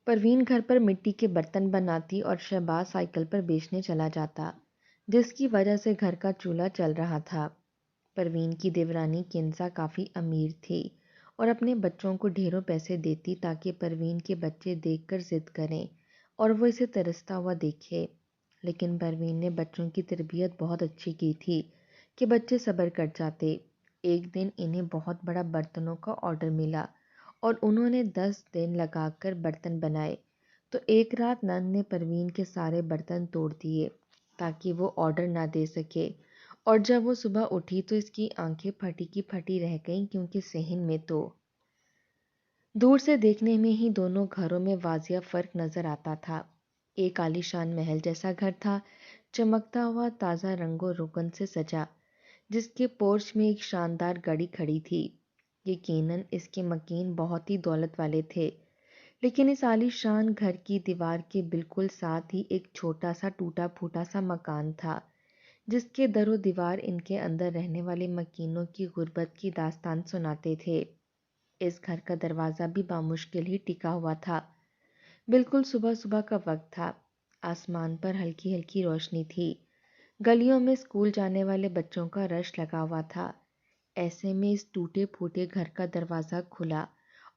پروین گھر پر مٹی کے برتن بناتی اور شہباز سائیکل پر بیچنے چلا جاتا، جس کی وجہ سے گھر کا چولہا چل رہا تھا۔ پروین کی دیورانی کنزا کافی امیر تھی اور اپنے بچوں کو ڈھیروں پیسے دیتی تاکہ پروین کے بچے دیکھ کر ضد کریں اور وہ اسے ترستا ہوا دیکھے۔ لیکن پروین نے بچوں کی تربیت بہت اچھی کی تھی کہ بچے صبر کر جاتے۔ ایک دن انہیں بہت بڑا برتنوں کا آرڈر ملا اور انہوں نے 10 دن لگا کر برتن بنائے، تو ایک رات نند نے پروین کے سارے برتن توڑ دیے تاکہ وہ آرڈر نہ دے سکے، اور جب وہ صبح اٹھی تو اس کی آنکھیں پھٹی کی پھٹی رہ گئیں، کیونکہ صحن میں تو دور سے دیکھنے میں ہی دونوں گھروں میں واضح فرق نظر آتا تھا۔ ایک عالیشان محل جیسا گھر تھا، چمکتا ہوا تازہ رنگ و روگن سے سجا، جس کے پورچ میں ایک شاندار گاڑی کھڑی تھی۔ یقیناً اس کے مکین بہت ہی دولت والے تھے، لیکن اس عالیشان گھر کی دیوار کے بالکل ساتھ ہی ایک چھوٹا سا ٹوٹا پھوٹا سا مکان تھا، جس کے در و دیوار ان کے اندر رہنے والے مکینوں کی غربت کی داستان سناتے تھے۔ اس گھر کا دروازہ بھی بامشکل ہی ٹکا ہوا تھا۔ بالکل صبح صبح کا وقت تھا، آسمان پر ہلکی ہلکی روشنی تھی، گلیوں میں اسکول جانے والے بچوں کا رش لگا ہوا تھا۔ ایسے میں اس ٹوٹے پھوٹے گھر کا دروازہ کھلا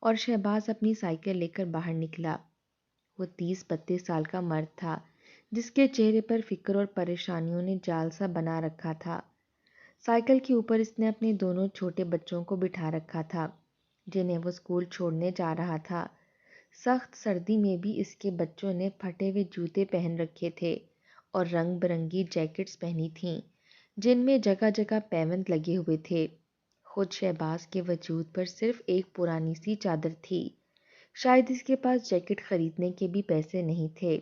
اور شہباز اپنی سائیکل لے کر باہر نکلا۔ وہ 30-32 سال کا مرد تھا، جس کے چہرے پر فکر اور پریشانیوں نے جال سا بنا رکھا تھا۔ سائیکل کے اوپر اس نے اپنے دونوں چھوٹے بچوں کو بٹھا رکھا تھا، جنہیں وہ اسکول چھوڑنے جا رہا تھا۔ سخت سردی میں بھی اس کے بچوں نے پھٹے ہوئے جوتے پہن رکھے تھے اور رنگ برنگی جیکٹس پہنی تھیں، جن میں جگہ جگہ پیوند لگے ہوئے تھے۔ خود شہباز کے وجود پر صرف ایک پرانی سی چادر تھی، شاید اس کے پاس جیکٹ خریدنے کے بھی پیسے نہیں تھے۔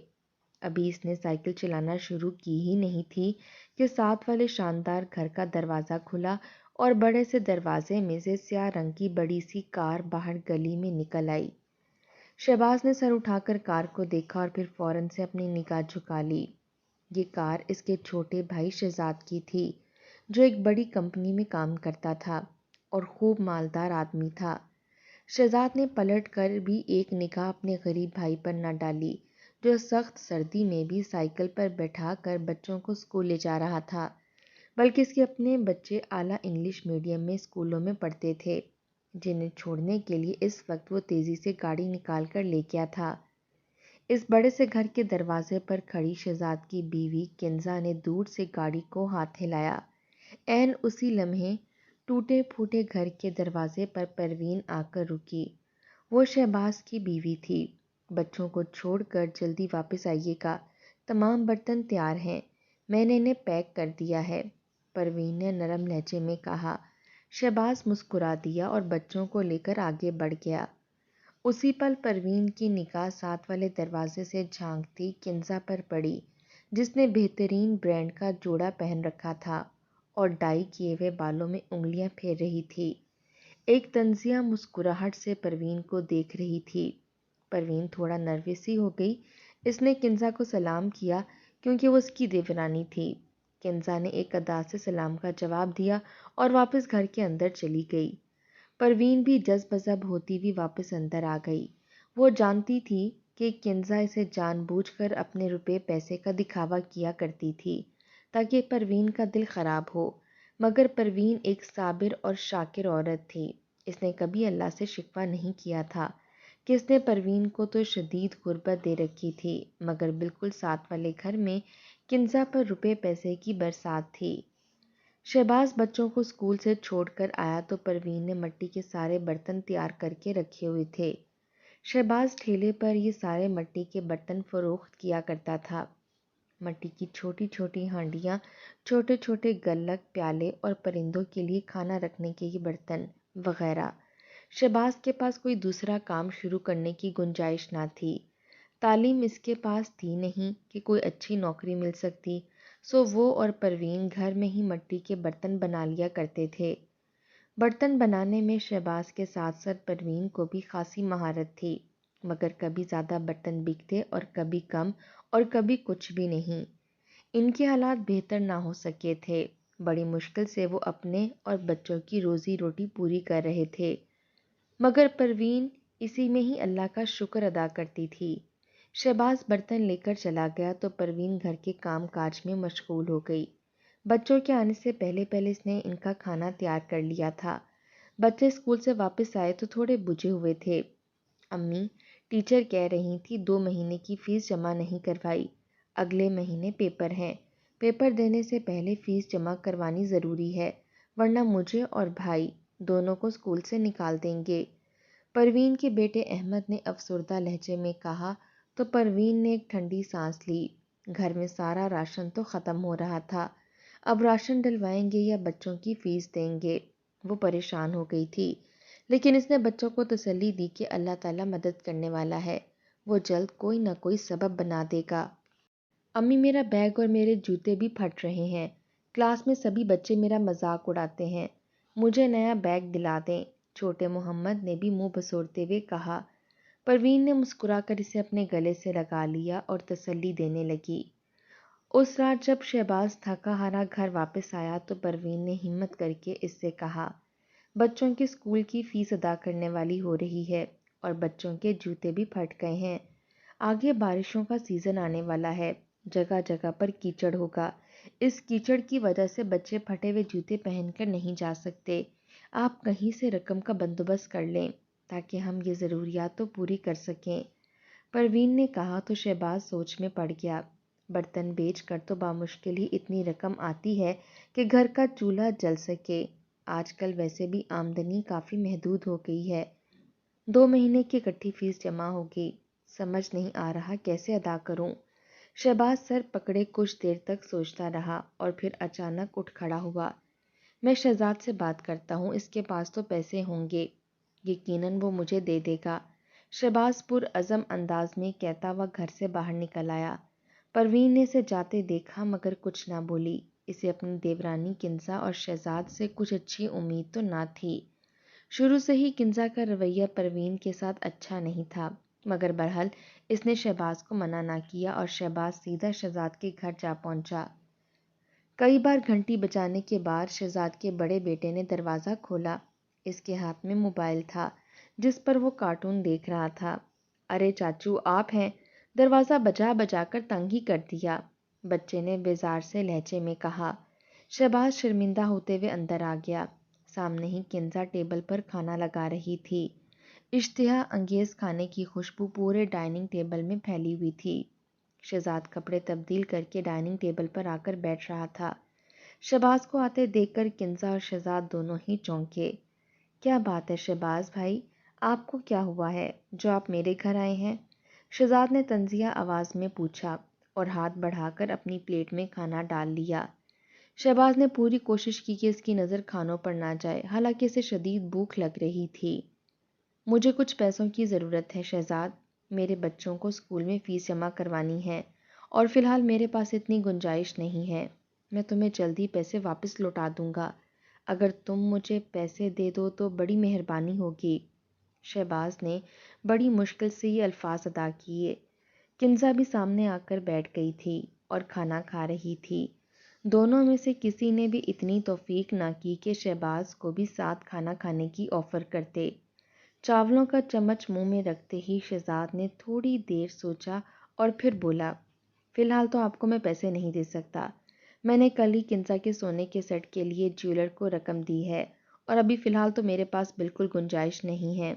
ابھی اس نے سائیکل چلانا شروع کی ہی نہیں تھی کہ ساتھ والے شاندار گھر کا دروازہ کھلا اور بڑے سے دروازے میں سے سیاہ رنگ کی بڑی سی کار باہر گلی میں نکل آئی۔ شہباز نے سر اٹھا کر کار کو دیکھا اور پھر فوراً سے اپنی نگاہ جھکا لی۔ یہ کار اس کے چھوٹے بھائی شہزاد کی تھی، جو ایک بڑی کمپنی میں کام کرتا تھا اور خوب مالدار آدمی تھا۔ شہزاد نے پلٹ کر بھی ایک نگاہ اپنے غریب بھائی پر نہ ڈالی، جو سخت سردی میں بھی سائیکل پر بیٹھا کر بچوں کو اسکول لے جا رہا تھا، بلکہ اس کے اپنے بچے اعلیٰ انگلش میڈیم میں اسکولوں میں پڑھتے تھے، جنہیں چھوڑنے کے لیے اس وقت وہ تیزی سے گاڑی نکال کر لے گیا تھا۔ اس بڑے سے گھر کے دروازے پر کھڑی شہزاد کی بیوی کنزا نے دور سے گاڑی کو ہاتھ ہلایا۔ عین اسی لمحے ٹوٹے پھوٹے گھر کے دروازے پر پروین آ کر رکی۔ وہ شہباز کی بیوی تھی۔ بچوں کو چھوڑ کر جلدی واپس آئیے گا، تمام برتن تیار ہیں، میں نے انہیں پیک کر دیا ہے، پروین نے نرم لہجے میں کہا۔ شہباز مسکرا دیا اور بچوں کو لے کر آگے بڑھ گیا۔ اسی پل پروین کی نگاہ ساتھ والے دروازے سے جھانکتی کنزا پر پڑی، جس نے بہترین برانڈ کا جوڑا پہن رکھا تھا اور ڈائی کیے ہوئے بالوں میں انگلیاں پھیر رہی تھی۔ ایک طنزیہ مسکراہٹ سے پروین کو دیکھ رہی تھی۔ پروین تھوڑا نروس سی ہو گئی۔ اس نے کنزا کو سلام کیا کیونکہ وہ اس کی دیورانی تھی۔ کنزا نے ایک ادا سے سلام کا جواب دیا اور واپس گھر کے اندر چلی گئی۔ پروین بھی جذب بذب ہوتی ہوئی واپس اندر آ گئی۔ وہ جانتی تھی کہ کنزا اسے جان بوجھ کر اپنے روپے پیسے کا دکھاوا کیا کرتی تھی تاکہ پروین کا دل خراب ہو، مگر پروین ایک صابر اور شاکر عورت تھی۔ اس نے کبھی اللہ سے شکوہ نہیں کیا تھا کہ اس نے پروین کو تو شدید غربت دے رکھی تھی، مگر بالکل ساتھ والے گھر میں کنزا پر روپے پیسے کی برسات تھی۔ شہباز بچوں کو اسکول سے چھوڑ کر آیا تو پروین نے مٹی کے سارے برتن تیار کر کے رکھے ہوئے تھے۔ شہباز ٹھیلے پر یہ سارے مٹی کے برتن فروخت کیا کرتا تھا، مٹی کی چھوٹی چھوٹی ہانڈیاں، چھوٹے چھوٹے گلک، پیالے اور پرندوں کے لیے کھانا رکھنے کے یہ برتن وغیرہ۔ شہباز کے پاس کوئی دوسرا کام شروع کرنے کی گنجائش نہ تھی، تعلیم اس کے پاس تھی نہیں کہ کوئی اچھی نوکری مل سکتی، سو وہ اور پروین گھر میں ہی مٹی کے برتن بنا لیا کرتے تھے۔ برتن بنانے میں شہباز کے ساتھ ساتھ پروین کو بھی خاصی مہارت تھی، مگر کبھی زیادہ برتن بکتے اور کبھی کم اور کبھی کچھ بھی نہیں۔ ان کے حالات بہتر نہ ہو سکے تھے، بڑی مشکل سے وہ اپنے اور بچوں کی روزی روٹی پوری کر رہے تھے، مگر پروین اسی میں ہی اللہ کا شکر ادا کرتی تھی۔ شہباز برتن لے کر چلا گیا تو پروین گھر کے کام کاج میں مشغول ہو گئی۔ بچوں کے آنے سے پہلے اس نے ان کا کھانا تیار کر لیا تھا۔ بچے اسکول سے واپس آئے تو تھوڑے بجھے ہوئے تھے۔ امی، ٹیچر کہہ رہی تھی 2 مہینے کی فیس جمع نہیں کروائی، اگلے مہینے پیپر ہیں، پیپر دینے سے پہلے فیس جمع کروانی ضروری ہے، ورنہ مجھے اور بھائی دونوں کو اسکول سے نکال دیں گے۔ پروین کے بیٹے احمد نے افسردہ لہجے میں کہا تو پروین نے ایک ٹھنڈی سانس لی۔ گھر میں سارا راشن تو ختم ہو رہا تھا، اب راشن ڈلوائیں گے یا بچوں کی فیس دیں گے؟ وہ پریشان ہو گئی تھی، لیکن اس نے بچوں کو تسلی دی کہ اللہ تعالیٰ مدد کرنے والا ہے، وہ جلد کوئی نہ کوئی سبب بنا دے گا۔ امی، میرا بیگ اور میرے جوتے بھی پھٹ رہے ہیں، کلاس میں سبھی بچے میرا مذاق اڑاتے ہیں، مجھے نیا بیگ دلا دیں، چھوٹے محمد نے بھی منہ بسورتے ہوئے کہا۔ پروین نے مسکرا کر اسے اپنے گلے سے لگا لیا اور تسلی دینے لگی۔ اس رات جب شہباز تھکا ہارا گھر واپس آیا تو پروین نے ہمت کر کے اس سے کہا، بچوں کے اسکول کی فیس ادا کرنے والی ہو رہی ہے اور بچوں کے جوتے بھی پھٹ گئے ہیں، آگے بارشوں کا سیزن آنے والا ہے، جگہ جگہ پر کیچڑ ہوگا، اس کیچڑ کی وجہ سے بچے پھٹے ہوئے جوتے پہن کر نہیں جا سکتے، آپ کہیں سے رقم کا بندوبست کر لیں تاکہ ہم یہ ضروریات تو پوری کر سکیں۔ پروین نے کہا تو شہباز سوچ میں پڑ گیا۔ برتن بیچ کر تو بامشکل ہی اتنی رقم آتی ہے کہ گھر کا چولہا جل سکے، آج کل ویسے بھی آمدنی کافی محدود ہو گئی ہے۔ 2 مہینے کی اکٹھی فیس جمع ہوگی، سمجھ نہیں آ رہا کیسے ادا کروں۔ شہباز سر پکڑے کچھ دیر تک سوچتا رہا اور پھر اچانک اٹھ کھڑا ہوا۔ میں شہزاد سے بات کرتا ہوں، اس کے پاس تو پیسے ہوں گے، یقیناً وہ مجھے دے دے گا، شہباز پرعزم انداز میں کہتا ہوا گھر سے باہر نکل آیا۔ پروین نے اسے جاتے دیکھا مگر کچھ نہ بولی، اسے اپنی دیورانی کنزا اور شہزاد سے کچھ اچھی امید تو نہ تھی۔ شروع سے ہی کنزا کا رویہ پروین کے ساتھ اچھا نہیں تھا، مگر بہرحال اس نے شہباز کو منع نہ کیا اور شہباز سیدھا شہزاد کے گھر جا پہنچا۔ کئی بار گھنٹی بجانے کے بعد شہزاد کے بڑے بیٹے نے دروازہ کھولا۔ اس کے ہاتھ میں موبائل تھا جس پر وہ کارٹون دیکھ رہا تھا۔ ارے چاچو، آپ ہیں؟ دروازہ بجا بجا کر تنگ ہی کر دیا، بچے نے بیزار سے لہجے میں کہا۔ شہباز شرمندہ ہوتے ہوئے اندر آ گیا۔ سامنے ہی کنزا ٹیبل پر کھانا لگا رہی تھی۔ اشتہا انگیز کھانے کی خوشبو پورے ڈائننگ ٹیبل میں پھیلی ہوئی تھی۔ شہزاد کپڑے تبدیل کر کے ڈائننگ ٹیبل پر آ کر بیٹھ رہا تھا۔ شہباز کو آتے دیکھ کر کنزا اور شہزاد دونوں ہی چونکے۔ کیا بات ہے شہباز بھائی، آپ کو کیا ہوا ہے جو آپ میرے گھر آئے ہیں؟ شہزاد نے طنزیہ آواز میں پوچھا اور ہاتھ بڑھا کر اپنی پلیٹ میں کھانا ڈال لیا۔ شہباز نے پوری کوشش کی کہ اس کی نظر کھانوں پر نہ جائے، حالانکہ اسے شدید بھوک لگ رہی تھی۔ مجھے کچھ پیسوں کی ضرورت ہے شہزاد، میرے بچوں کو اسکول میں فیس جمع کروانی ہے اور فی الحال میرے پاس اتنی گنجائش نہیں ہے، میں تمہیں جلدی پیسے واپس لوٹا دوں گا، اگر تم مجھے پیسے دے دو تو بڑی مہربانی ہوگی۔ شہباز نے بڑی مشکل سے یہ الفاظ ادا کیے۔ کنزا بھی سامنے آ کر بیٹھ گئی تھی اور کھانا کھا رہی تھی۔ دونوں میں سے کسی نے بھی اتنی توفیق نہ کی کہ شہباز کو بھی ساتھ کھانا کھانے کی آفر کرتے۔ چاولوں کا چمچ منہ میں رکھتے ہی شہزاد نے تھوڑی دیر سوچا اور پھر بولا، فی الحال تو آپ کو میں پیسے نہیں دے سکتا، میں نے کل ہی کنزا کے سونے کے سیٹ کے لیے جیولر کو رقم دی ہے اور ابھی فی الحال تو میرے پاس بالکل گنجائش نہیں ہے،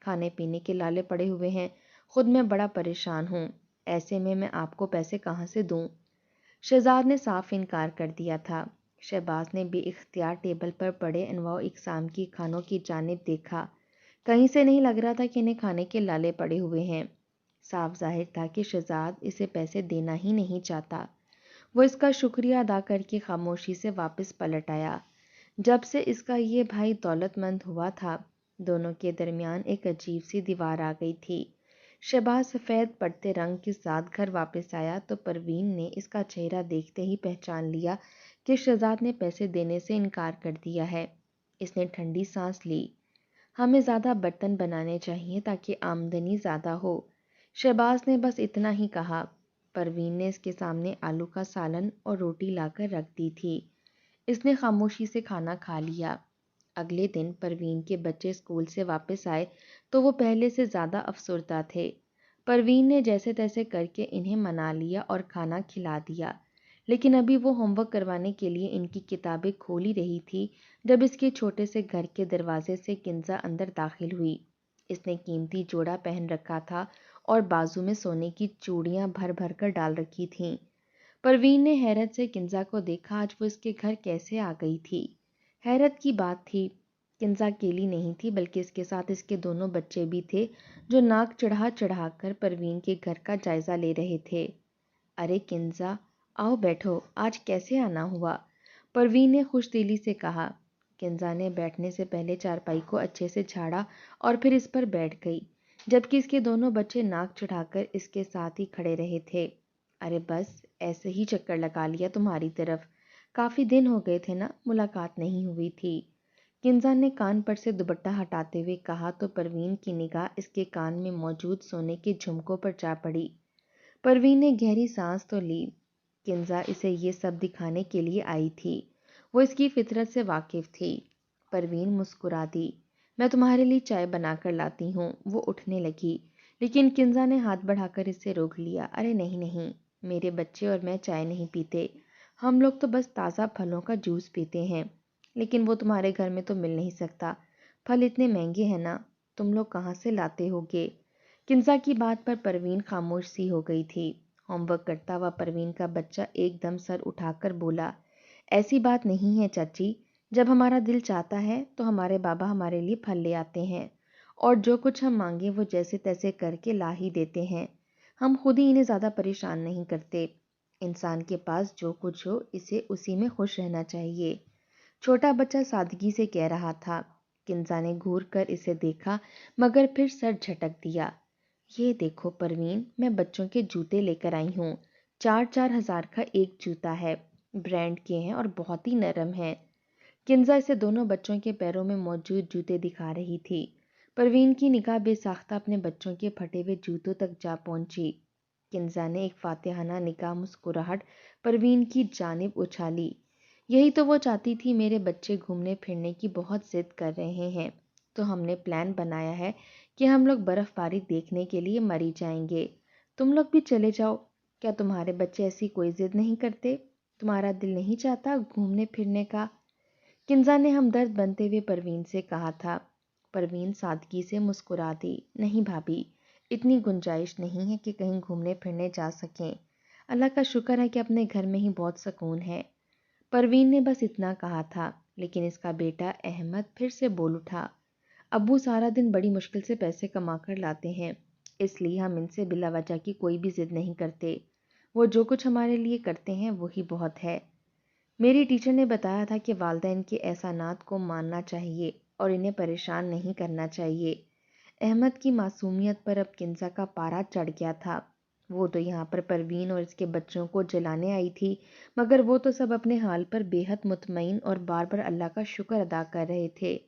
کھانے پینے کے لالے پڑے ہوئے ہیں، خود میں بڑا پریشان ہوں، ایسے میں آپ کو پیسے کہاں سے دوں؟ شہزاد نے صاف انکار کر دیا تھا۔ شہباز نے بے اختیار ٹیبل پر پڑے انواع اقسام کی کھانوں کی جانب دیکھا، کہیں سے نہیں لگ رہا تھا کہ انہیں کھانے کے لالے پڑے ہوئے ہیں، صاف ظاہر تھا کہ شہزاد اسے پیسے دینا ہی نہیں چاہتا۔ وہ اس کا شکریہ ادا کر کے خاموشی سے واپس پلٹ آیا۔ جب سے اس کا یہ بھائی دولت مند ہوا تھا، دونوں کے درمیان ایک عجیب سی دیوار آ گئی تھی۔ شہباز سفید پڑتے رنگ کے ساتھ گھر واپس آیا تو پروین نے اس کا چہرہ دیکھتے ہی پہچان لیا کہ شہزاد نے پیسے دینے سے انکار کر دیا ہے۔ اس نے ٹھنڈی سانس لی۔ ہمیں زیادہ برتن بنانے چاہیے تاکہ آمدنی زیادہ ہو، شہباز نے بس اتنا ہی کہا۔ پروین نے اس کے سامنے آلو کا سالن اور روٹی لا کر رکھ دی تھی۔ اس نے خاموشی سے کھانا کھا لیا۔ اگلے دن پروین کے بچے اسکول سے واپس آئے تو وہ پہلے سے زیادہ افسردہ تھے۔ پروین نے جیسے تیسے کر کے انہیں منا لیا اور کھانا کھلا دیا، لیکن ابھی وہ ہوم ورک کروانے کے لیے ان کی کتابیں کھول ہی رہی تھی جب اس کے چھوٹے سے گھر کے دروازے سے کنزا اندر داخل ہوئی۔ اس نے قیمتی جوڑا پہن رکھا تھا اور بازو میں سونے کی چوڑیاں بھر بھر کر ڈال رکھی تھیں۔ پروین نے حیرت سے کنزا کو دیکھا، آج وہ اس کے گھر کیسے آ گئی تھی۔ حیرت کی بات تھی، کنزا اکیلی نہیں تھی بلکہ اس کے ساتھ اس کے دونوں بچے بھی تھے جو ناک چڑھا چڑھا کر پروین کے گھر کا جائزہ لے رہے تھے۔ ارے کنزا، آؤ بیٹھو، آج کیسے آنا ہوا؟ پروین نے خوش دلی سے کہا۔ کنزا نے بیٹھنے سے پہلے چارپائی کو اچھے سے جھاڑا اور پھر اس پر بیٹھ گئی، جبکہ اس کے دونوں بچے ناک چڑھا کر اس کے ساتھ ہی کھڑے رہے تھے۔ ارے بس ایسے ہی چکر لگا لیا تمہاری طرف، کافی دن ہو گئے تھے نا، ملاقات نہیں ہوئی تھی۔ کنزا نے کان پر سے دوپٹہ ہٹاتے ہوئے کہا تو پروین کی نگاہ اس کے کان میں موجود سونے کے جھمکوں پر جا پڑی۔ پروین نے گہری سانس تو لی۔ کنزا اسے یہ سب دکھانے کے لیے آئی تھی، وہ اس کی فطرت سے واقف تھی۔ پروین مسکرا دی۔ میں تمہارے لیے چائے بنا کر لاتی ہوں۔ وہ اٹھنے لگی لیکن کنزا نے ہاتھ بڑھا کر اسے روک لیا۔ ارے نہیں نہیں، میرے بچے اور میں چائے نہیں پیتے، ہم لوگ تو بس تازہ پھلوں کا جوس پیتے ہیں، لیکن وہ تمہارے گھر میں تو مل نہیں سکتا، پھل اتنے مہنگے ہیں نا، تم لوگ کہاں سے لاتے ہوگے؟ کنزا کی بات پر پروین خاموش سی ہو گئی تھی۔ ہوم ورک کرتا ہوا پروین کا بچہ ایک دم سر اٹھا کر بولا، ایسی بات نہیں ہے چاچی، جب ہمارا دل چاہتا ہے تو ہمارے بابا ہمارے لیے پھل لے آتے ہیں اور جو کچھ ہم مانگے وہ جیسے تیسے کر کے لا ہی دیتے ہیں، ہم خود ہی انہیں زیادہ پریشان نہیں کرتے۔ انسان کے پاس جو کچھ ہو اسے اسی میں خوش رہنا چاہیے، چھوٹا بچہ سادگی سے کہہ رہا تھا۔ کنزا نے گھور کر اسے دیکھا مگر پھر سر جھٹک دیا۔ یہ دیکھو پروین، میں بچوں کے جوتے لے کر آئی ہوں، 4,000 کا ایک جوتا ہے، برانڈ کے ہیں اور بہت ہی نرم ہیں۔ کنزا اسے دونوں بچوں کے پیروں میں موجود جوتے دکھا رہی تھی۔ پروین کی نگاہ بے ساختہ اپنے بچوں کے پھٹے ہوئے جوتوں تک جا پہنچی۔ کنزا نے ایک فاتحانہ نگاہ مسکراہٹ پروین کی جانب اچھالی۔ یہی تو وہ چاہتی تھی، میرے بچے گھومنے پھرنے کی بہت ضد کر رہے ہیں تو ہم نے پلان بنایا ہے کہ ہم لوگ برف باری دیکھنے کے لیے مری جائیں گے، تم لوگ بھی چلے جاؤ۔ کیا تمہارے بچے ایسی کوئی ضد نہیں کرتے؟ تمہارا دل نہیں چاہتا گھومنے پھرنے کا؟ کنزا نے ہمدرد بنتے ہوئے پروین سے کہا تھا۔ پروین سادگی سے مسکرا دی۔ نہیں بھابھی، اتنی گنجائش نہیں ہے کہ کہیں گھومنے پھرنے جا سکیں، اللہ کا شکر ہے کہ اپنے گھر میں ہی بہت سکون ہے۔ پروین نے بس اتنا کہا تھا، لیکن اس کا بیٹا احمد پھر سے بول اٹھا، ابو سارا دن بڑی مشکل سے پیسے کما کر لاتے ہیں، اس لیے ہم ان سے بلا وجہ کی کوئی بھی ضد نہیں کرتے، وہ جو کچھ ہمارے لیے کرتے ہیں وہی بہت ہے۔ میری ٹیچر نے بتایا تھا کہ والدین کے احسانات کو ماننا چاہیے اور انہیں پریشان نہیں کرنا چاہیے۔ احمد کی معصومیت پر اب کنزا کا پارا چڑھ گیا تھا۔ وہ تو یہاں پر پروین اور اس کے بچوں کو جلانے آئی تھی، مگر وہ تو سب اپنے حال پر بے حد مطمئن اور بار بار اللہ کا شکر ادا کر رہے تھے۔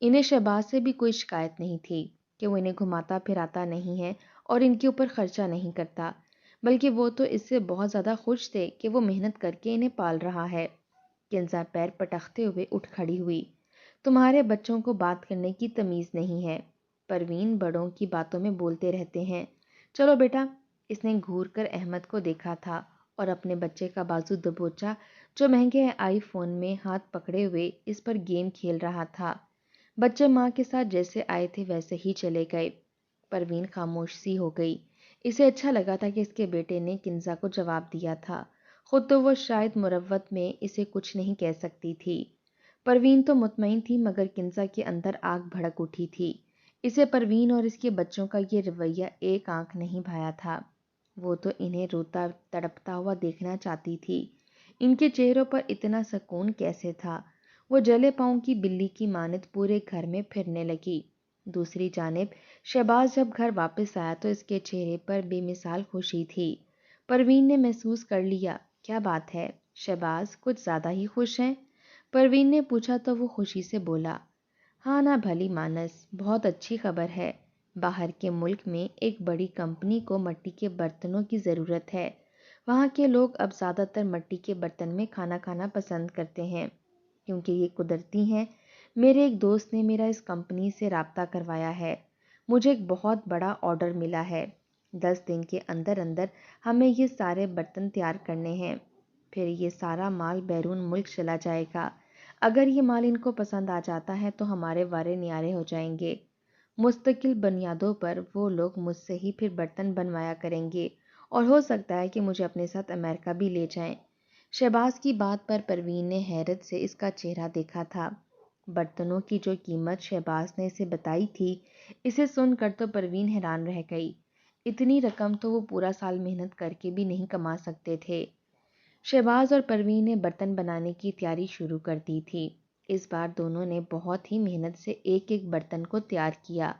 انہیں شہباز سے بھی کوئی شکایت نہیں تھی کہ وہ انہیں گھماتا پھراتا نہیں ہے اور ان کے اوپر خرچہ نہیں کرتا، بلکہ وہ تو اس سے بہت زیادہ خوش تھے کہ وہ محنت کر کے انہیں پال رہا ہے۔ کنزا پیر پٹکتے ہوئے اٹھ کھڑی ہوئی۔ تمہارے بچوں کو بات کرنے کی تمیز نہیں ہے، پروین بڑوں کی باتوں میں بولتے رہتے ہیں، چلو بیٹا۔ اس نے گھور کر احمد کو دیکھا تھا اور اپنے بچے کا بازو دبوچا جو مہنگے آئی فون میں ہاتھ پکڑے ہوئے اس پر گیم کھیل رہا تھا۔ بچے ماں کے ساتھ جیسے آئے تھے ویسے ہی چلے گئے۔ پروین خاموش سی ہو گئی۔ اسے اچھا لگا تھا کہ اس کے بیٹے نے کنزا کو جواب دیا تھا، خود تو وہ شاید مروت میں اسے کچھ نہیں کہہ سکتی تھی۔ پروین تو مطمئن تھی مگر کنزا کے اندر آگ بھڑک اٹھی تھی۔ اسے پروین اور اس کے بچوں کا یہ رویہ ایک آنکھ نہیں بھایا تھا۔ وہ تو انہیں روتا تڑپتا ہوا دیکھنا چاہتی تھی۔ ان کے چہروں پر اتنا سکون کیسے تھا؟ وہ جلے پاؤں کی بلی کی مانند پورے گھر میں پھرنے لگی۔ دوسری جانب شہباز جب گھر واپس آیا تو اس کے چہرے پر بے مثال خوشی تھی۔ پروین نے محسوس کر لیا، کیا بات ہے شہباز کچھ زیادہ ہی خوش ہیں؟ پروین نے پوچھا تو وہ خوشی سے بولا، ہاں نا بھلی مانس، بہت اچھی خبر ہے، باہر کے ملک میں ایک بڑی کمپنی کو مٹی کے برتنوں کی ضرورت ہے، وہاں کے لوگ اب زیادہ تر مٹی کے برتن میں کھانا کھانا پسند کرتے ہیں کیونکہ یہ قدرتی ہیں، میرے ایک دوست نے میرا اس کمپنی سے رابطہ کروایا ہے۔ مجھے ایک بہت بڑا آرڈر ملا ہے۔ 10 دن کے اندر اندر ہمیں یہ سارے برتن تیار کرنے ہیں، پھر یہ سارا مال بیرون ملک چلا جائے گا۔ اگر یہ مال ان کو پسند آ جاتا ہے تو ہمارے وارے نیارے ہو جائیں گے۔ مستقل بنیادوں پر وہ لوگ مجھ سے ہی پھر برتن بنوایا کریں گے، اور ہو سکتا ہے کہ مجھے اپنے ساتھ امریکہ بھی لے جائیں۔ شہباز کی بات پر پروین نے حیرت سے اس کا چہرہ دیکھا تھا۔ برتنوں کی جو قیمت شہباز نے اسے بتائی تھی، اسے سن کر تو پروین حیران رہ گئی۔ اتنی رقم تو وہ پورا سال محنت کر کے بھی نہیں کما سکتے تھے۔ شہباز اور پروین نے برتن بنانے کی تیاری شروع کر دی تھی۔ اس بار دونوں نے بہت ہی محنت سے ایک ایک برتن کو تیار کیا۔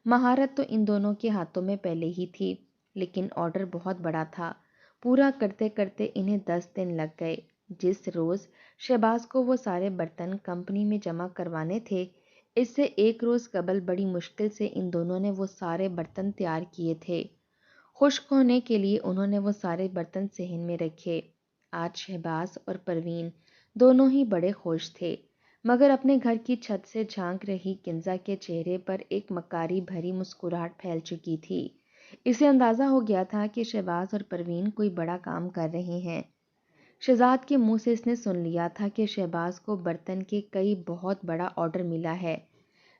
مہارت تو ان دونوں کے ہاتھوں میں پہلے ہی تھی، لیکن آرڈر بہت بڑا تھا۔ پورا کرتے کرتے انہیں 10 دن لگ گئے۔ جس روز شہباز کو وہ سارے برتن کمپنی میں جمع کروانے تھے، اس سے ایک روز قبل بڑی مشکل سے ان دونوں نے وہ سارے برتن تیار کیے تھے۔ خشک ہونے کے لیے انہوں نے وہ سارے برتن صحن میں رکھے۔ آج شہباز اور پروین دونوں ہی بڑے خوش تھے، مگر اپنے گھر کی چھت سے جھانک رہی کنزا کے چہرے پر ایک مکاری بھری مسکراہٹ پھیل چکی تھی۔ اسے اندازہ ہو گیا تھا کہ شہباز اور پروین کوئی بڑا کام کر رہے ہیں۔ شہزاد کے منہ سے اس نے سن لیا تھا کہ شہباز کو برتن کے کئی بہت بڑا آرڈر ملا ہے۔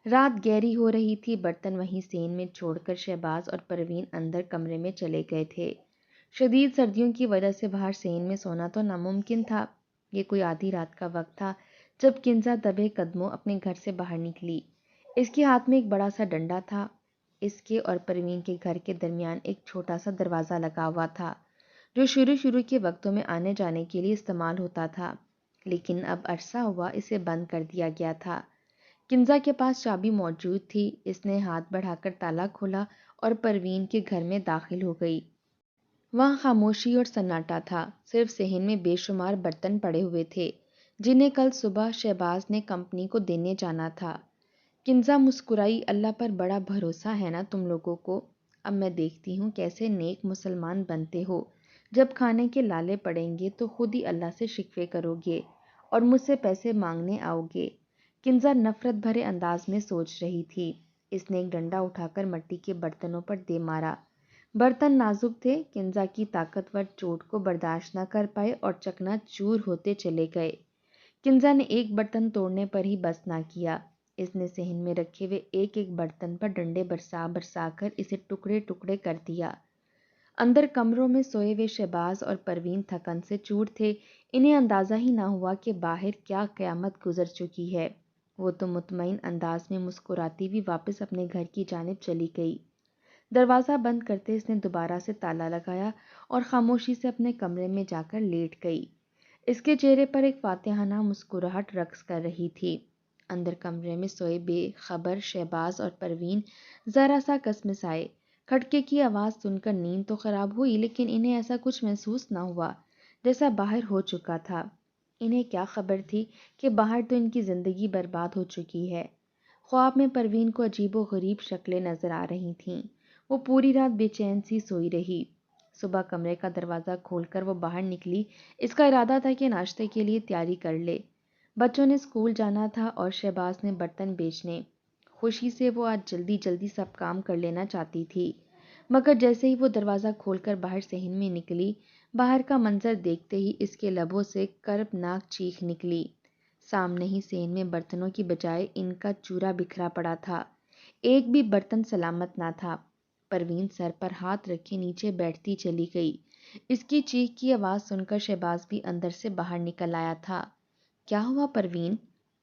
رات گہری ہو رہی تھی، برتن وہیں سین میں چھوڑ کر شہباز اور پروین اندر کمرے میں چلے گئے تھے۔ شدید سردیوں کی وجہ سے باہر سین میں سونا تو ناممکن تھا۔ یہ کوئی آدھی رات کا وقت تھا جب کنزا دبے قدموں اپنے گھر سے باہر نکلی۔ اس کے ہاتھ میں ایک بڑا سا ڈنڈا تھا۔ اس کے اور پروین کے گھر کے درمیان ایک چھوٹا سا دروازہ لگا ہوا تھا، جو شروع کے وقتوں میں آنے جانے کے لیے استعمال ہوتا تھا، لیکن اب عرصہ ہوا اسے بند کر دیا گیا تھا۔ کنزا کے پاس چابی موجود تھی۔ اس نے ہاتھ بڑھا کر تالا کھولا اور پروین کے گھر میں داخل ہو گئی۔ وہاں خاموشی اور سناٹا تھا۔ صرف صحن میں بے شمار برتن پڑے ہوئے تھے، جنہیں کل صبح شہباز نے کمپنی کو دینے جانا تھا۔ کنزا مسکرائی، اللہ پر بڑا بھروسہ ہے نا تم لوگوں کو؟ اب میں دیکھتی ہوں کیسے نیک مسلمان بنتے ہو۔ جب کھانے کے لالے پڑیں گے تو خود ہی اللہ سے شکوے کرو گے اور مجھ سے پیسے مانگنے آؤ گے۔ کنزا نفرت بھرے انداز میں سوچ رہی تھی۔ اس نے ایک ڈنڈا اٹھا کر مٹی کے برتنوں پر دے مارا۔ برتن نازک تھے، کنزا کی طاقتور چوٹ کو برداشت نہ کر پائے اور چکنا چور ہوتے چلے گئے۔ کنزا نے ایک برتن توڑنے پر ہی بس نہ کیا۔ اس نے صحن میں رکھے ہوئے ایک ایک برتن پر ڈنڈے برسا کر اسے ٹکڑے ٹکڑے کر دیا۔ اندر کمروں میں سوئے ہوئے شہباز اور پروین تھکن سے چور تھے۔ انہیں اندازہ ہی نہ ہوا کہ باہر کیا قیامت گزر چکی ہے۔ وہ تو مطمئن انداز میں مسکراتی ہوئی واپس اپنے گھر کی جانب چلی گئی۔ دروازہ بند کرتے اس نے دوبارہ سے تالا لگایا اور خاموشی سے اپنے کمرے میں جا کر لیٹ گئی۔ اس کے چہرے پر ایک فاتحانہ مسکراہٹ رقص کر رہی تھی۔ اندر کمرے میں سوئے بے خبر شہباز اور پروین ذرا سا کسمسائے۔ کھٹکے کی آواز سن کر نیند تو خراب ہوئی، لیکن انہیں ایسا کچھ محسوس نہ ہوا جیسا باہر ہو چکا تھا۔ انہیں کیا خبر تھی کہ باہر تو ان کی زندگی برباد ہو چکی ہے۔ خواب میں پروین کو عجیب و غریب شکلیں نظر آ رہی تھیں۔ وہ پوری رات بے چین سی سوئی رہی۔ صبح کمرے کا دروازہ کھول کر وہ باہر نکلی۔ اس کا ارادہ تھا کہ ناشتے کے لیے تیاری کر لے۔ بچوں نے اسکول جانا تھا اور شہباز نے برتن بیچنے۔ خوشی سے وہ آج جلدی جلدی سب کام کر لینا چاہتی تھی، مگر جیسے ہی وہ دروازہ کھول کر باہر صحن میں نکلی، باہر کا منظر دیکھتے ہی اس کے لبوں سے کربناک چیخ نکلی۔ سامنے ہی صحن میں برتنوں کی بجائے ان کا چورا بکھرا پڑا تھا۔ ایک بھی برتن سلامت نہ تھا۔ پروین سر پر ہاتھ رکھے نیچے بیٹھتی چلی گئی۔ اس کی چیخ کی آواز سن کر شہباز بھی اندر سے باہر نکل آیا تھا۔ کیا ہوا پروین؟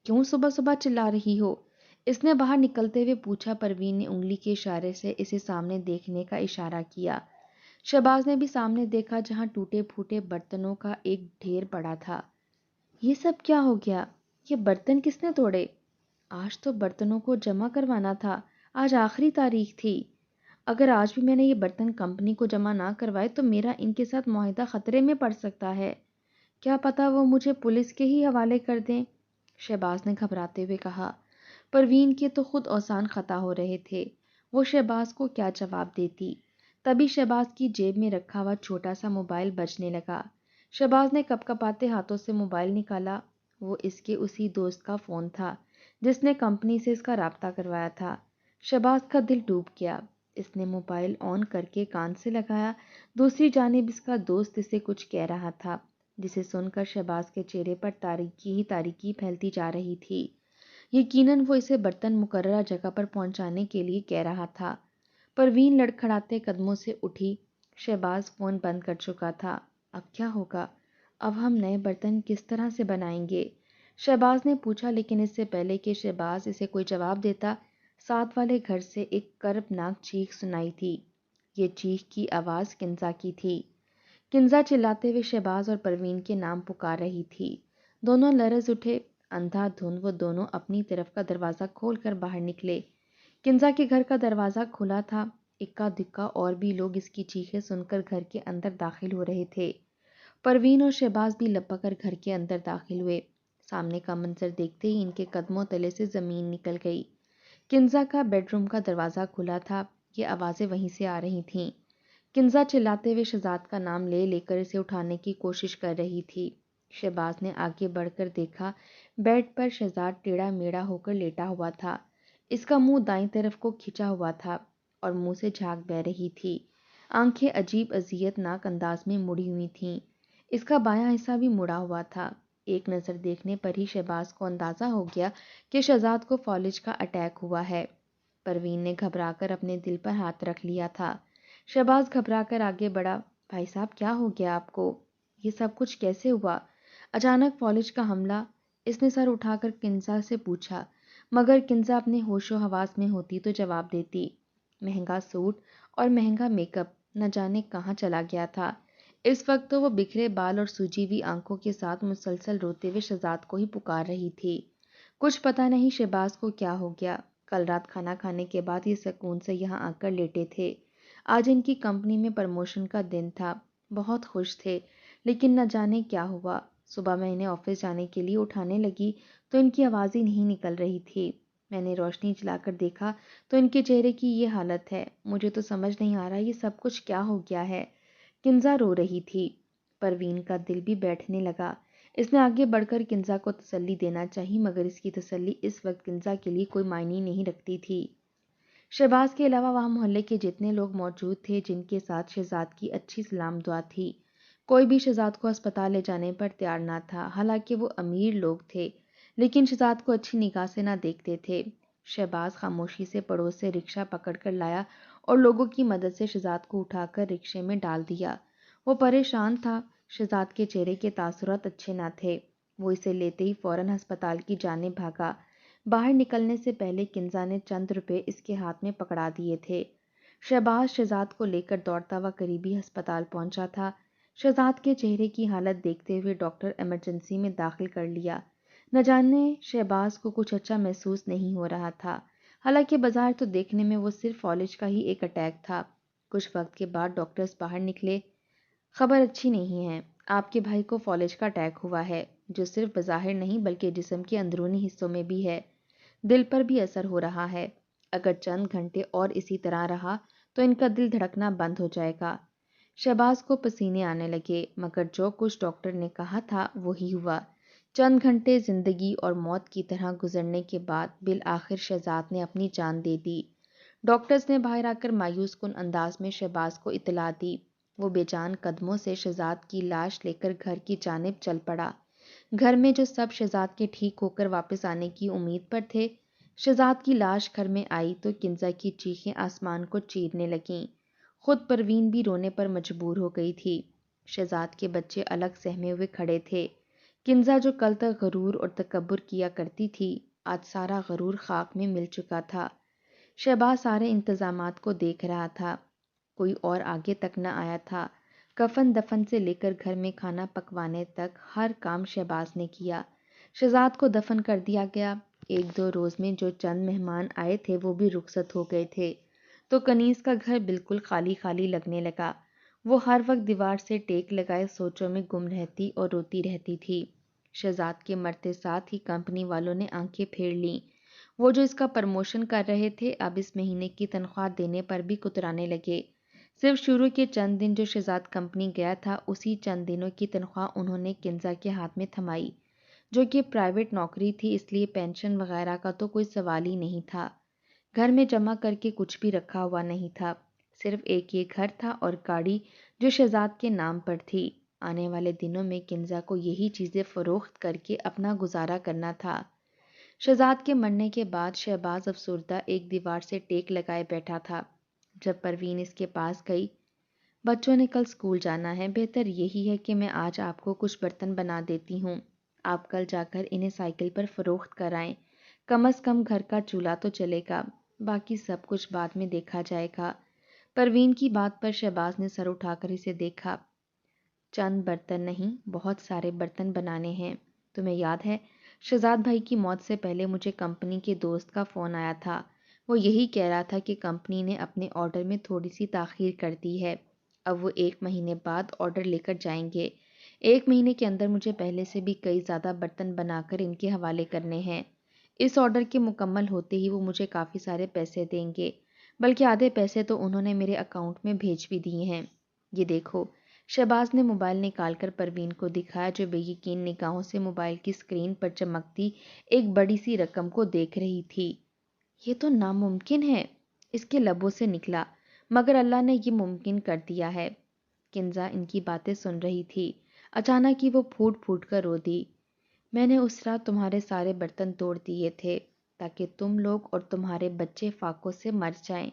کیوں صبح صبح چلا رہی ہو؟ اس نے باہر نکلتے ہوئے پوچھا۔ پروین نے انگلی کے اشارے سے اسے سامنے دیکھنے کا اشارہ کیا۔ شہباز نے بھی سامنے دیکھا، جہاں ٹوٹے پھوٹے برتنوں کا ایک ڈھیر پڑا تھا۔ یہ سب کیا ہو گیا؟ یہ برتن کس نے توڑے؟ آج تو برتنوں کو جمع کروانا تھا، آج آخری تاریخ تھی۔ اگر آج بھی میں نے یہ برتن کمپنی کو جمع نہ کروائے تو میرا ان کے ساتھ معاہدہ خطرے میں پڑ سکتا ہے۔ کیا پتہ وہ مجھے پولیس کے ہی حوالے کر دیں، شہباز نے گھبراتے ہوئے کہا۔ پروین کے تو خود اوزان خطا ہو رہے تھے۔ وہ شہباز کو کیا جواب دیتی؟ تبھی شہباز کی جیب میں رکھا ہوا چھوٹا سا موبائل بجنے لگا۔ شہباز نے کپکپاتے ہاتھوں سے موبائل نکالا۔ وہ اس کے اسی دوست کا فون تھا جس نے کمپنی سے اس کا رابطہ کروایا تھا۔ شہباز کا دل ڈوب گیا۔ اس نے موبائل آن کر کے کان سے لگایا۔ دوسری جانب اس کا دوست اسے کچھ کہہ رہا تھا، جسے سن کر شہباز کے چہرے پر تاریکی ہی تاریکی پھیلتی جا رہی تھی۔ یقیناً وہ اسے برتن مقررہ جگہ پر پہنچانے کے لیے کہہ رہا تھا۔ پروین لڑکھڑاتے قدموں سے اٹھی۔ شہباز فون بند کر چکا تھا۔ اب کیا ہوگا؟ اب ہم نئے برتن کس طرح سے بنائیں گے؟ شہباز نے پوچھا، لیکن اس سے پہلے کہ شہباز اسے کوئی جواب دیتا، ساتھ والے گھر سے ایک کربناک چیخ سنائی تھی۔ یہ چیخ کی آواز کنزا کی تھی۔ کنزا چلاتے ہوئے شہباز اور پروین کے نام پکار رہی تھی۔ دونوں لرز اٹھے۔ اندھا دھند وہ دونوں اپنی طرف کا دروازہ کھول کر باہر نکلے۔ کنزا کے گھر کا دروازہ کھلا تھا۔ اکا دکا اور بھی لوگ اس کی چیخیں سن کر گھر کے اندر داخل ہو رہے تھے۔ پروین اور شہباز بھی لپک کر گھر کے اندر داخل ہوئے۔ سامنے کا منظر دیکھتے ہی ان کے قدموں تلے سے زمین نکل گئی۔ کنزا کا بیڈ روم کا دروازہ کھلا تھا۔ یہ آوازیں وہیں سے آ رہی تھیں۔ کنزا چلاتے ہوئے شہزاد کا نام لے لے کر اسے اٹھانے کی کوشش کر رہی تھی۔ شہباز نے آگے بڑھ کر دیکھا، بیڈ پر شہزاد ٹیڑھا میڑھا ہو کر لیٹا ہوا تھا۔ اس کا منہ دائیں طرف کو کھچا ہوا تھا اور منہ سے جھاگ بہہ رہی تھی۔ آنکھیں عجیب اذیت ناک انداز میں مڑی ہوئی تھیں۔ اس کا بایاں حصہ بھی مڑا ہوا تھا۔ ایک نظر دیکھنے پر ہی شہباز کو اندازہ ہو گیا کہ شہزاد کو فالج کا اٹیک ہوا ہے۔ پروین نے گھبرا کر اپنے دل پر ہاتھ رکھ لیا تھا۔ شہباز گھبرا کر آگے بڑھا۔ بھائی صاحب، کیا ہو گیا آپ کو؟ یہ سب کچھ کیسے ہوا؟ اچانک فالج کا حملہ؟ اس نے سر اٹھا کر کنزا سے پوچھا، مگر کنزا اپنے ہوش و حواس میں ہوتی تو جواب دیتی۔ مہنگا سوٹ اور مہنگا میک اپ نہ جانے کہاں چلا گیا تھا۔ اس وقت تو وہ بکھرے بال اور سوجی ہوئی آنکھوں کے ساتھ مسلسل روتے ہوئے شہزاد کو ہی پکار رہی تھی۔ کچھ پتہ نہیں شہباز کو کیا ہو گیا۔ کل رات کھانا کھانے کے بعد یہ سکون سے یہاں آ کر لیٹے تھے۔ آج ان کی کمپنی میں پروموشن کا دن تھا۔ بہت خوش تھے، لیکن نہ جانے کیا ہوا۔ صبح میں انہیں آفس جانے کے لیے اٹھانے لگی تو ان کی آواز ہی نہیں نکل رہی تھی۔ میں نے روشنی جلا کر دیکھا تو ان کے چہرے کی یہ حالت ہے۔ مجھے تو سمجھ نہیں آ رہا یہ سب کچھ کیا ہو گیا ہے۔ کنزا رو رہی تھی۔ پروین کا دل بھی بیٹھنے لگا۔ اس نے آگے بڑھ کر کنزا کو تسلی دینا چاہی، مگر اس کی تسلی اس وقت کنزا کے لیے کوئی معنی نہیں رکھتی تھی۔ شہباز کے علاوہ وہاں محلے کے جتنے لوگ موجود تھے جن کے ساتھ شہزاد کی اچھی سلام دعا تھی، کوئی بھی شہزاد کو ہسپتال لے جانے پر تیار نہ تھا۔ حالانکہ وہ امیر لوگ تھے، لیکن شہزاد کو اچھی نگاہ سے نہ دیکھتے تھے۔ شہباز خاموشی سے پڑوس سے رکشہ پکڑ کر لایا اور لوگوں کی مدد سے شہزاد کو اٹھا کر رکشے میں ڈال دیا۔ وہ پریشان تھا۔ شہزاد کے چہرے کے تاثرات اچھے نہ تھے۔ وہ اسے لیتے ہی فوراً ہسپتال کی جانب بھاگا۔ باہر نکلنے سے پہلے کنزا نے چند روپے اس کے ہاتھ میں پکڑا دیے تھے۔ شہباز شہزاد کو لے کر دوڑتا ہوا قریبی ہسپتال پہنچا تھا۔ شہزاد کے چہرے کی حالت دیکھتے ہوئے ڈاکٹر ایمرجنسی میں داخل کر لیا۔ نہ جانے شہباز کو کچھ اچھا محسوس نہیں ہو رہا تھا۔ حالانکہ بظاہر تو دیکھنے میں وہ صرف فالج کا ہی ایک اٹیک تھا۔ کچھ وقت کے بعد ڈاکٹرز باہر نکلے۔ خبر اچھی نہیں ہے، آپ کے بھائی کو فالج کا اٹیک ہوا ہے، جو صرف بظاہر نہیں بلکہ جسم کے اندرونی حصوں میں بھی ہے۔ دل پر بھی اثر ہو رہا ہے۔ اگر چند گھنٹے اور اسی طرح رہا تو ان کا دل دھڑکنا بند ہو جائے گا۔ شہباز کو پسینے آنے لگے، مگر جو کچھ ڈاکٹر نے کہا تھا وہی ہوا۔ چند گھنٹے زندگی اور موت کی طرح گزرنے کے بعد بالآخر شہزاد نے اپنی جان دے دی۔ ڈاکٹرز نے باہر آ کر مایوس کن انداز میں شہباز کو اطلاع دی۔ وہ بے جان قدموں سے شہزاد کی لاش لے کر گھر کی جانب چل پڑا۔ گھر میں جو سب شہزاد کے ٹھیک ہو کر واپس آنے کی امید پر تھے، شہزاد کی لاش گھر میں آئی تو کنزا کی چیخیں آسمان کو چیرنے لگیں۔ خود پروین بھی رونے پر مجبور ہو گئی تھی۔ شہزاد کے بچے الگ سہمے ہوئے کھڑے تھے۔ کنزا جو کل تک غرور اور تکبر کیا کرتی تھی، آج سارا غرور خاک میں مل چکا تھا۔ شہباز سارے انتظامات کو دیکھ رہا تھا۔ کوئی اور آگے تک نہ آیا تھا۔ کفن دفن سے لے کر گھر میں کھانا پکوانے تک ہر کام شہباز نے کیا۔ شہزاد کو دفن کر دیا گیا۔ ایک دو روز میں جو چند مہمان آئے تھے وہ بھی رخصت ہو گئے تھے، تو کنیز کا گھر بالکل خالی خالی لگنے لگا۔ وہ ہر وقت دیوار سے ٹیک لگائے سوچوں میں گم رہتی اور روتی رہتی تھی۔ شہزاد کے مرتے ساتھ ہی کمپنی والوں نے آنکھیں پھیر لیں۔ وہ جو اس کا پروموشن کر رہے تھے، اب اس مہینے کی تنخواہ دینے پر بھی کترانے لگے۔ صرف شروع کے چند دن جو شہزاد کمپنی گیا تھا، اسی چند دنوں کی تنخواہ انہوں نے کنزا کے ہاتھ میں تھمائی۔ جو کہ پرائیویٹ نوکری تھی، اس لیے پینشن وغیرہ کا تو کوئی سوال ہی نہیں تھا۔ گھر میں جمع کر کے کچھ بھی رکھا ہوا نہیں تھا، صرف ایک یہ گھر تھا اور گاڑی جو شہزاد کے نام پر تھی۔ آنے والے دنوں میں کنزا کو یہی چیزیں فروخت کر کے اپنا گزارا کرنا تھا۔ شہزاد کے مرنے کے بعد شہباز افسردہ ایک دیوار سے ٹیک لگائے بیٹھا تھا۔ جب پروین اس کے پاس گئی، بچوں نے کل اسکول جانا ہے، بہتر یہی ہے کہ میں آج آپ کو کچھ برتن بنا دیتی ہوں، آپ کل جا کر انہیں سائیکل پر فروخت کرائیں، کم از کم گھر کا چولہا تو چلے گا، باقی سب کچھ بعد میں دیکھا جائے گا۔ پروین کی بات پر شہباز نے سر اٹھا کر اسے دیکھا۔ چند برتن نہیں، بہت سارے برتن بنانے ہیں۔ تمہیں یاد ہے شہزاد بھائی کی موت سے پہلے مجھے کمپنی کے دوست کا فون آیا تھا، وہ یہی کہہ رہا تھا کہ کمپنی نے اپنے آرڈر میں تھوڑی سی تاخیر کر دی ہے، اب وہ 1 مہینے بعد آرڈر لے کر جائیں گے۔ 1 مہینے کے اندر مجھے پہلے سے بھی کئی زیادہ برتن بنا کر ان کے حوالے کرنے ہیں۔ اس آرڈر کے مکمل ہوتے ہی وہ مجھے کافی سارے پیسے دیں گے، بلکہ آدھے پیسے تو انہوں نے میرے اکاؤنٹ میں بھیج بھی دیے ہیں۔ یہ دیکھو، شہباز نے موبائل نکال کر پروین کو دکھایا، جو بے یقین نگاہوں سے موبائل کی اسکرین پر چمکتی ایک بڑی سی رقم کو دیکھ رہی تھی۔ یہ تو ناممکن ہے، اس کے لبوں سے نکلا، مگر اللہ نے یہ ممکن کر دیا ہے۔ کنزا ان کی باتیں سن رہی تھی، اچانک ہی وہ پھوٹ پھوٹ کر رو دی۔ میں نے اس رات تمہارے سارے برتن توڑ دیے تھے تاکہ تم لوگ اور تمہارے بچے فاقوں سے مر جائیں،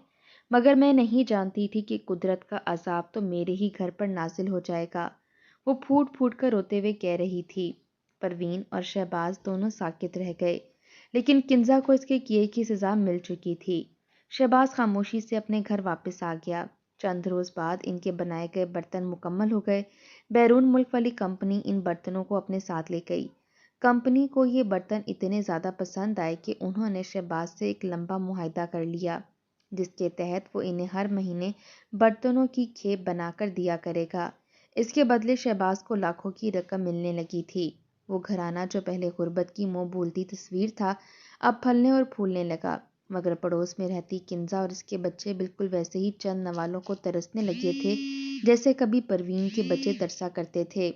مگر میں نہیں جانتی تھی کہ قدرت کا عذاب تو میرے ہی گھر پر نازل ہو جائے گا، وہ پھوٹ پھوٹ کر روتے ہوئے کہہ رہی تھی۔ پروین اور شہباز دونوں ساکت رہ گئے، لیکن کنزا کو اس کے کیے کی سزا مل چکی تھی۔ شہباز خاموشی سے اپنے گھر واپس آ گیا۔ چند روز بعد ان کے بنائے گئے برتن مکمل ہو گئے۔ بیرون ملک والی کمپنی ان برتنوں کو اپنے ساتھ لے گئی۔ کمپنی کو یہ برتن اتنے زیادہ پسند آئے کہ انہوں نے شہباز سے ایک لمبا معاہدہ کر لیا، جس کے تحت وہ انہیں ہر مہینے برتنوں کی کھیپ بنا کر دیا کرے گا۔ اس کے بدلے شہباز کو لاکھوں کی رقم ملنے لگی تھی۔ وہ گھرانہ جو پہلے غربت کی منہ بولتی تصویر تھا، اب پھلنے اور پھولنے لگا، مگر پڑوس میں رہتی کنزا اور اس کے بچے بالکل ویسے ہی چند نوالوں کو ترسنے لگے تھے جیسے کبھی پروین کے بچے ترسا کرتے تھے۔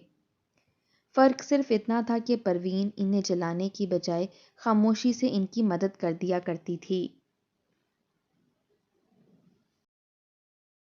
فرق صرف اتنا تھا کہ پروین انہیں جلانے کی بجائے خاموشی سے ان کی مدد کر دیا کرتی تھی۔